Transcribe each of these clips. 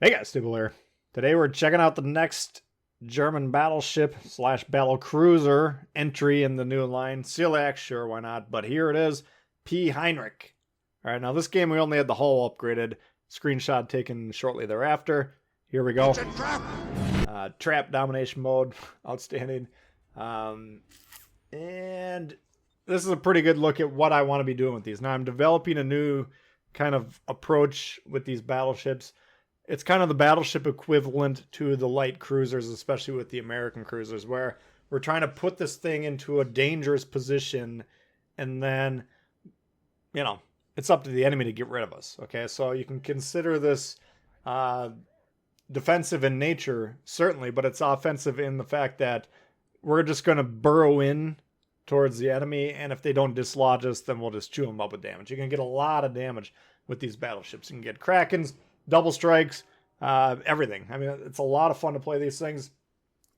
Hey guys, Tbull here. Today we're checking out the next German battleship slash battle cruiser entry in the new line. Silac, sure, why not? But here it is, P. Heinrich. All right, now this game we only had the hull upgraded. Screenshot taken shortly thereafter. Here we go. Trap domination mode, outstanding. And this is a pretty good look at what I want to be doing with these. Now I'm developing a new kind of approach with these battleships. It's kind of the battleship equivalent to the light cruisers, especially with the American cruisers, where we're trying to put this thing into a dangerous position, and then, it's up to the enemy to get rid of us. Okay, so you can consider this defensive in nature, certainly, but it's offensive in the fact that we're just going to burrow in towards the enemy, and if they don't dislodge us, then we'll just chew them up with damage. You can get a lot of damage with these battleships. You can get Krakens, double strikes, everything. I mean, it's a lot of fun to play these things,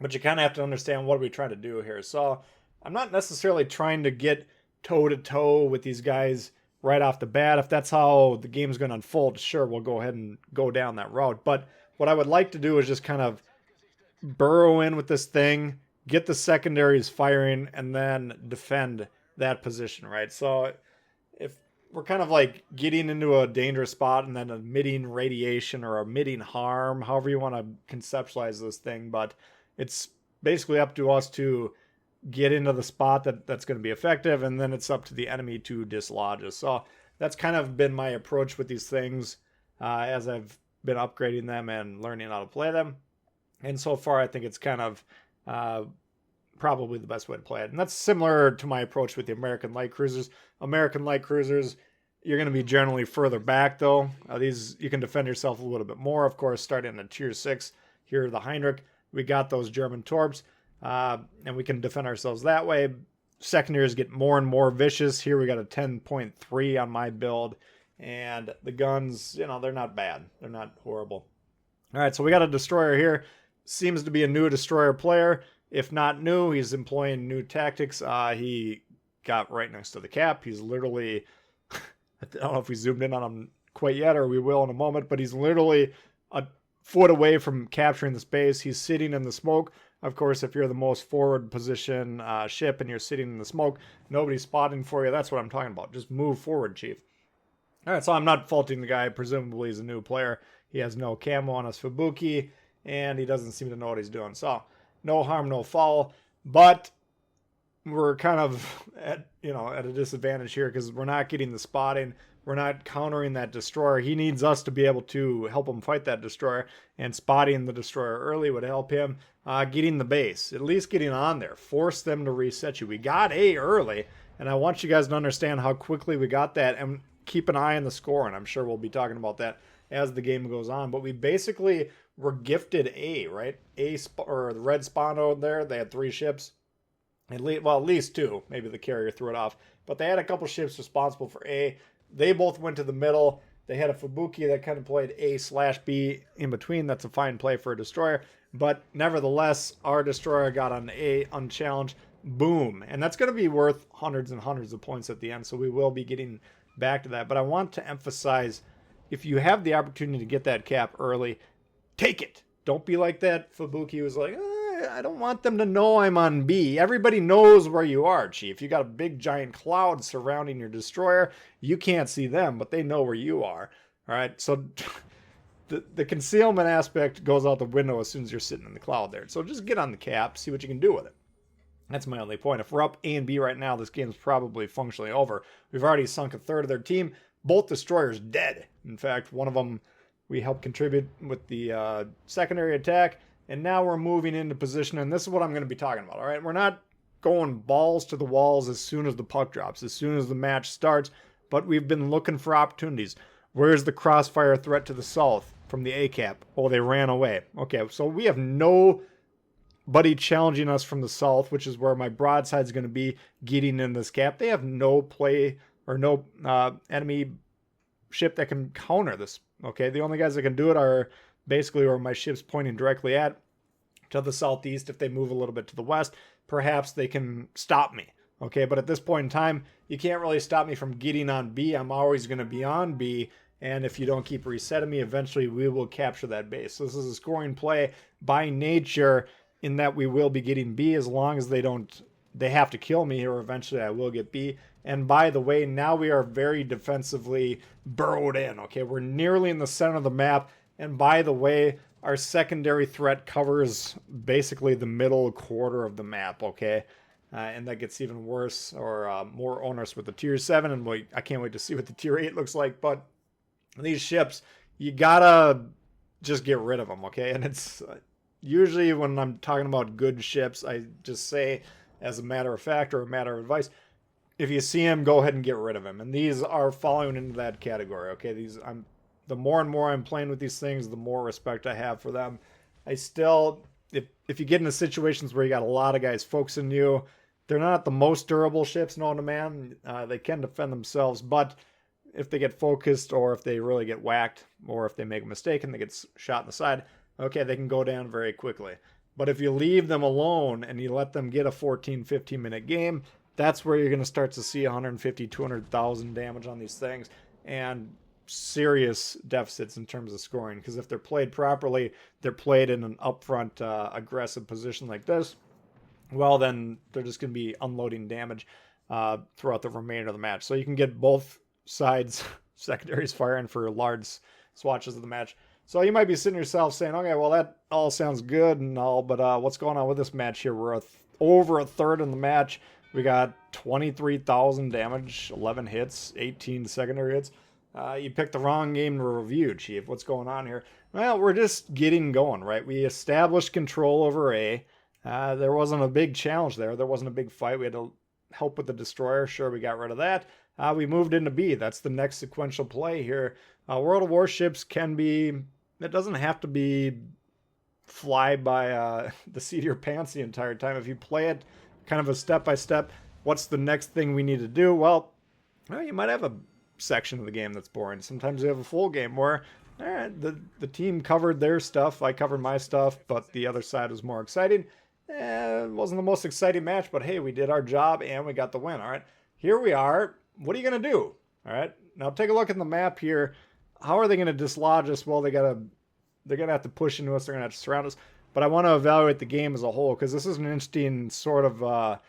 but you kind of have to understand what are we trying to do here. So I'm not necessarily trying to get toe-to-toe with these guys right off the bat. If that's how the game's going to unfold, sure, we'll go ahead and go down that route. But what I would like to do is just kind of burrow in with this thing, get the secondaries firing, and then defend that position, right? So if we're kind of like getting into a dangerous spot and then emitting radiation or emitting harm, however you want to conceptualize this thing, but it's basically up to us to get into the spot that's going to be effective, and then it's up to the enemy to dislodge us. So that's kind of been my approach with these things as I've been upgrading them and learning how to play them. And so far, I think it's kind of probably the best way to play it. And that's similar to my approach with the American light cruisers. American light cruisers, you're going to be generally further back, though. These, you can defend yourself a little bit more, of course, starting at tier 6. Here, the Heinrich. We got those German torps, and we can defend ourselves that way. Secondaries get more and more vicious. Here, we got a 10.3 on my build. And the guns, they're not bad. They're not horrible. All right, so we got a destroyer here. Seems to be a new destroyer player. If not new, he's employing new tactics. He got right next to the cap. He's literally, I don't know if we zoomed in on him quite yet, or we will in a moment, but he's literally a foot away from capturing the space. He's sitting in the smoke. Of course, if you're the most forward position ship and you're sitting in the smoke, nobody's spotting for you. That's what I'm talking about. Just move forward, Chief. All right, so I'm not faulting the guy. Presumably he's a new player. He has no camo on his Fubuki, and he doesn't seem to know what he's doing. So no harm, no foul. But we're kind of at a disadvantage here because we're not getting the spotting. We're not countering that destroyer. He needs us to be able to help him fight that destroyer, and spotting the destroyer early would help him. Getting the base, at least getting on there. Force them to reset you. We got A early, and I want you guys to understand how quickly we got that, and keep an eye on the score, and I'm sure we'll be talking about that as the game goes on. But we basically were gifted A, right? Or the red spawn over there. They had 3 ships. At least 2. Maybe the carrier threw it off. But they had a couple ships responsible for A. They both went to the middle. They had a Fubuki that kind of played A/B in between. That's a fine play for a destroyer. But nevertheless, our destroyer got on A unchallenged. Boom. And that's going to be worth hundreds and hundreds of points at the end. So we will be getting back to that. But I want to emphasize, if you have the opportunity to get that cap early, take it. Don't be like that Fubuki was like, I don't want them to know I'm on B. Everybody knows where you are, Chief. You got a big giant cloud surrounding your destroyer. You can't see them, but they know where you are. All right, so the concealment aspect goes out the window as soon as you're sitting in the cloud there. So just get on the cap, see what you can do with it. That's my only point. If we're up A and B right now, this game's probably functionally over. We've already sunk a third of their team. Both destroyers dead. In fact, one of them we helped contribute with the secondary attack, and now we're moving into position, and this is what I'm going to be talking about, all right? We're not going balls to the walls as soon as the puck drops, as soon as the match starts, but we've been looking for opportunities. Where's the crossfire threat to the south from the A-cap? Oh, they ran away. Okay, so we have nobody challenging us from the south, which is where my broadside is going to be getting in this cap. They have no play or no enemy ship that can counter this. Okay, the only guys that can do it are basically where my ship's pointing directly at, to the southeast. If they move a little bit to the west, perhaps they can stop me. Okay, but at this point in time, you can't really stop me from getting on B. I'm always going to be on B, and if you don't keep resetting me, eventually we will capture that base. So this is a scoring play by nature, in that we will be getting B as long as they have to kill me, or eventually I will get B. And by the way, now we are very defensively burrowed in. Okay, we're nearly in the center of the map. And by the way, our secondary threat covers basically the middle quarter of the map. Okay, and that gets even worse, or more onerous with the tier 7. And I can't wait to see what the tier 8 looks like. But these ships, you gotta just get rid of them. Okay, and it's usually when I'm talking about good ships, I just say, as a matter of fact or a matter of advice, if you see him, go ahead and get rid of him. And these are falling into that category. Okay, the more and more I'm playing with these things, the more respect I have for them. I still, if you get into situations where you got a lot of guys focusing you, they're not the most durable ships known to man. They can defend themselves, but if they get focused, or if they really get whacked, or if they make a mistake and they get shot in the side, okay, they can go down very quickly. But if you leave them alone and you let them get a 14, 15-minute game, that's where you're going to start to see 150, 200,000 damage on these things, and serious deficits in terms of scoring. Because if they're played properly, they're played in an upfront, aggressive position like this, well, then they're just going to be unloading damage throughout the remainder of the match. So you can get both sides secondaries firing for large swatches of the match. So you might be sitting yourself saying, okay, well, that all sounds good and all, but what's going on with this match here? We're over a third in the match. We got 23,000 damage, 11 hits, 18 secondary hits. You picked the wrong game to review, Chief. What's going on here? Well, we're just getting going, right? We established control over A. There wasn't a big challenge there. There wasn't a big fight. We had to help with the destroyer. Sure, we got rid of that. We moved into B. That's the next sequential play here. World of Warships can be... It doesn't have to be fly by the seat of your pants the entire time. If you play it kind of a step-by-step, what's the next thing we need to do? Well, you might have a section of the game that's boring. Sometimes you have a full game where all right, the team covered their stuff, I covered my stuff, but the other side was more exciting. It wasn't the most exciting match, but hey, we did our job and we got the win. All right, here we are. What are you going to do? All right, now take a look at the map here. How are they going to dislodge us? Well, they're going to have to push into us. They're going to have to surround us. But I want to evaluate the game as a whole, because this is an interesting sort of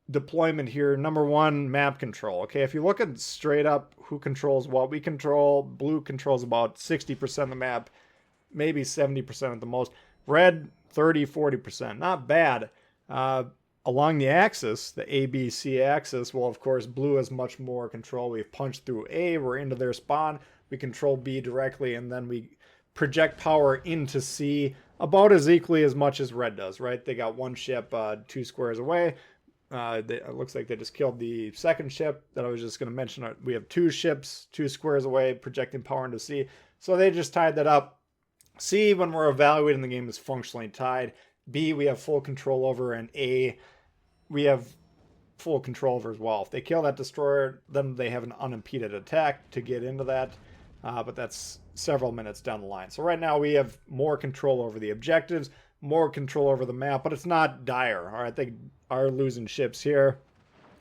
deployment here. Number one, map control. Okay, if you look at straight up who controls what, we control, blue controls about 60% of the map, maybe 70% at the most. Red, 30, 40%. Not bad. Along the axis, the ABC axis, well, of course, blue has much more control. We've punched through A, we're into their spawn. We control B directly, and then we project power into C about as equally as much as red does, right? They got one ship 2 squares away. It looks like they just killed the second ship that I was just going to mention. We have 2 ships 2 squares away projecting power into C. So they just tied that up. C, when we're evaluating the game, is functionally tied. B, we have full control over, and A, we have full control over as well. If they kill that destroyer, then they have an unimpeded attack to get into that. But that's several minutes down the line. So right now we have more control over the objectives, more control over the map, but it's not dire. All right, they are losing ships here.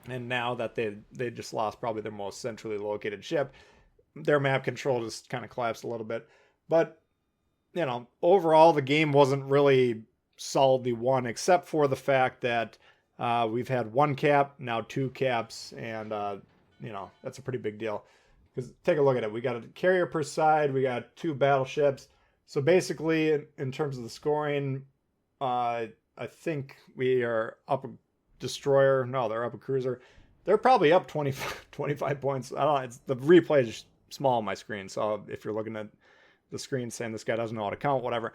And now that they just lost probably their most centrally located ship, their map control just kind of collapsed a little bit. But, you know, overall the game wasn't really solidly won, except for the fact that we've had 1 cap, now 2 caps, and, you know, that's a pretty big deal. Because take a look at it. We got a carrier per side. We got 2 battleships. So basically, in terms of the scoring, I think we are up a destroyer. No, they're up a cruiser. They're probably up 25 points. I don't know. The replay is small on my screen. So if you're looking at the screen saying this guy doesn't know how to count, whatever.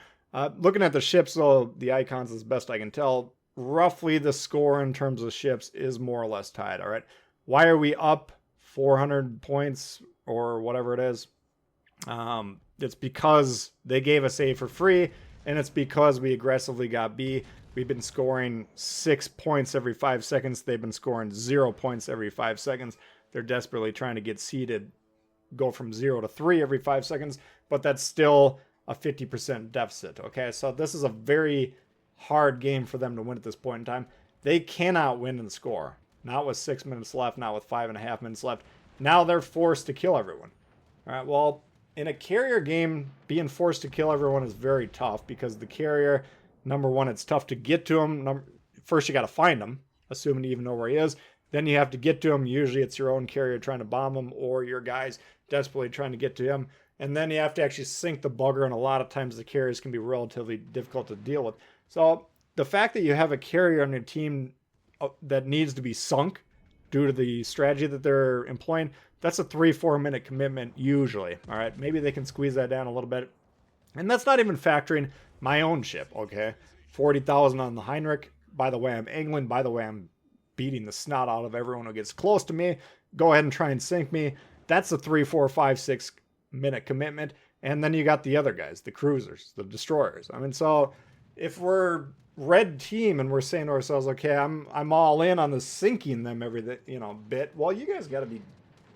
Looking at the ships, though, the icons as best I can tell, roughly the score in terms of ships is more or less tied. All right. Why are we up 400 points or whatever it is? It's because they gave us A for free, and it's because we aggressively got B. We've been scoring 6 points every 5 seconds. They've been scoring 0 points every 5 seconds. They're desperately trying to get C to go from 0 to 3 every 5 seconds, but that's still a 50% deficit. Okay, so this is a very hard game for them to win at this point in time. They cannot win and score. Not with 6 minutes left, not with 5.5 minutes left. Now they're forced to kill everyone. All right, well, in a carrier game, being forced to kill everyone is very tough because the carrier, number one, it's tough to get to him. First, you got to find him, assuming you even know where he is. Then you have to get to him. Usually it's your own carrier trying to bomb him or your guys desperately trying to get to him. And then you have to actually sink the bugger, and a lot of times the carriers can be relatively difficult to deal with. So the fact that you have a carrier on your team that needs to be sunk due to the strategy that they're employing, that's a 3-4 minute commitment usually. All right, maybe they can squeeze that down a little bit. And that's not even factoring my own ship, okay? 40,000 on the Heinrich. By the way, I'm angling. By the way, I'm beating the snot out of everyone who gets close to me. Go ahead and try and sink me. That's a 3, 4, 5, 6 minute commitment. And then you got the other guys, the cruisers, the destroyers. I mean, so if we're red team and we're saying to ourselves, okay, I'm all in on the sinking them every bit. Well, you guys got to be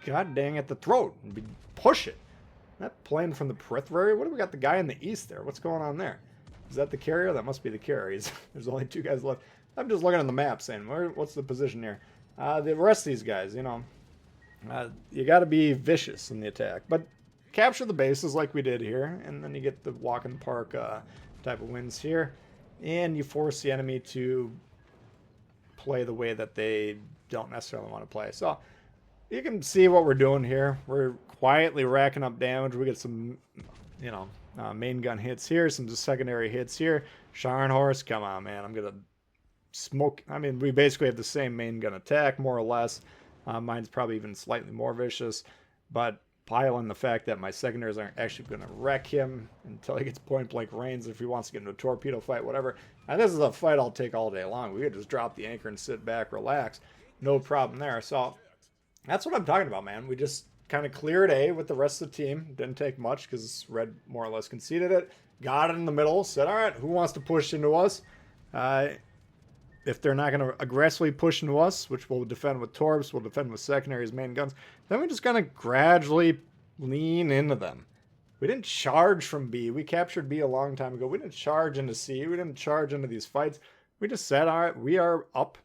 god dang at the throat and push it. Not playing from the periphery. What do we got? The guy in the east there. What's going on there? Is that the carrier? That must be the carrier. There's only 2 guys left. I'm just looking at the map saying, what's the position here? The rest of these guys, you got to be vicious in the attack. But capture the bases like we did here, and then you get the walk in the park type of wins here. And you force the enemy to play the way that they don't necessarily want to play. So you can see what we're doing here. We're quietly racking up damage. We get some, main gun hits here, some secondary hits here. Scharnhorst, come on, man. I'm going to smoke. I mean, we basically have the same main gun attack, more or less. Mine's probably even slightly more vicious. But pile on the fact that my secondaries aren't actually going to wreck him until he gets point-blank range if he wants to get into a torpedo fight, whatever. And this is a fight I'll take all day long. We could just drop the anchor and sit back, relax. No problem there. So that's what I'm talking about, man. We just kind of cleared A with the rest of the team. Didn't take much because Red more or less conceded it. Got it in the middle. Said, all right, who wants to push into us? If they're not going to aggressively push into us, which we'll defend with torps, we'll defend with secondaries, main guns, then we just kind of gradually lean into them. We didn't charge from B. We captured B a long time ago. We didn't charge into C. We didn't charge into these fights. We just said, all right, we are up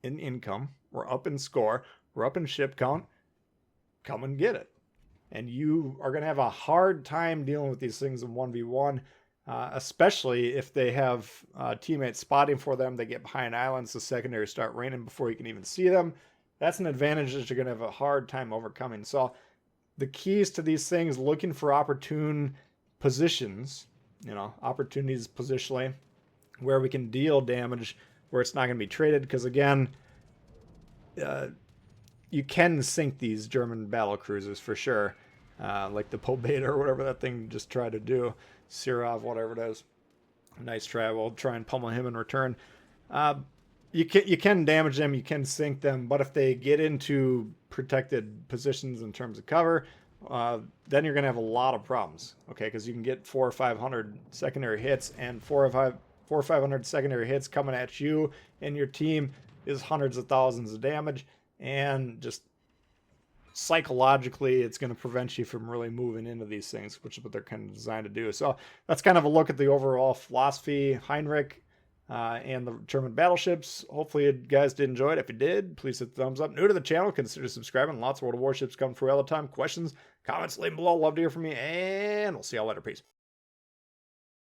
in income. We're up in score. We're up in ship count. Come and get it. And you are going to have a hard time dealing with these things in 1v1. Especially if they have teammates spotting for them. They get behind islands, the secondaries start raining before you can even see them. That's an advantage that you're going to have a hard time overcoming. So the keys to these things, looking for opportune positions, opportunities positionally, where we can deal damage, where it's not going to be traded. Because again, you can sink these German battle cruisers for sure. Like the Pobeda or whatever that thing just tried to do. Sirov, whatever it is. Nice try. We'll try and pummel him in return. You can damage them, you can sink them, but if they get into protected positions in terms of cover, then you're going to have a lot of problems. Okay, because you can get 400 or 500 secondary hits, and 400 or 500 secondary hits coming at you and your team is hundreds of thousands of damage, and just psychologically it's going to prevent you from really moving into these things, which is what they're kind of designed to do. So that's kind of a look at the overall philosophy, Heinrich, and the German battleships. Hopefully you guys did enjoy it. If you did, please hit the thumbs up. New to the channel, consider subscribing. Lots of World of Warships come through all the time. Questions, comments, leave them below. Love to hear from you, and we'll see y'all later. Peace.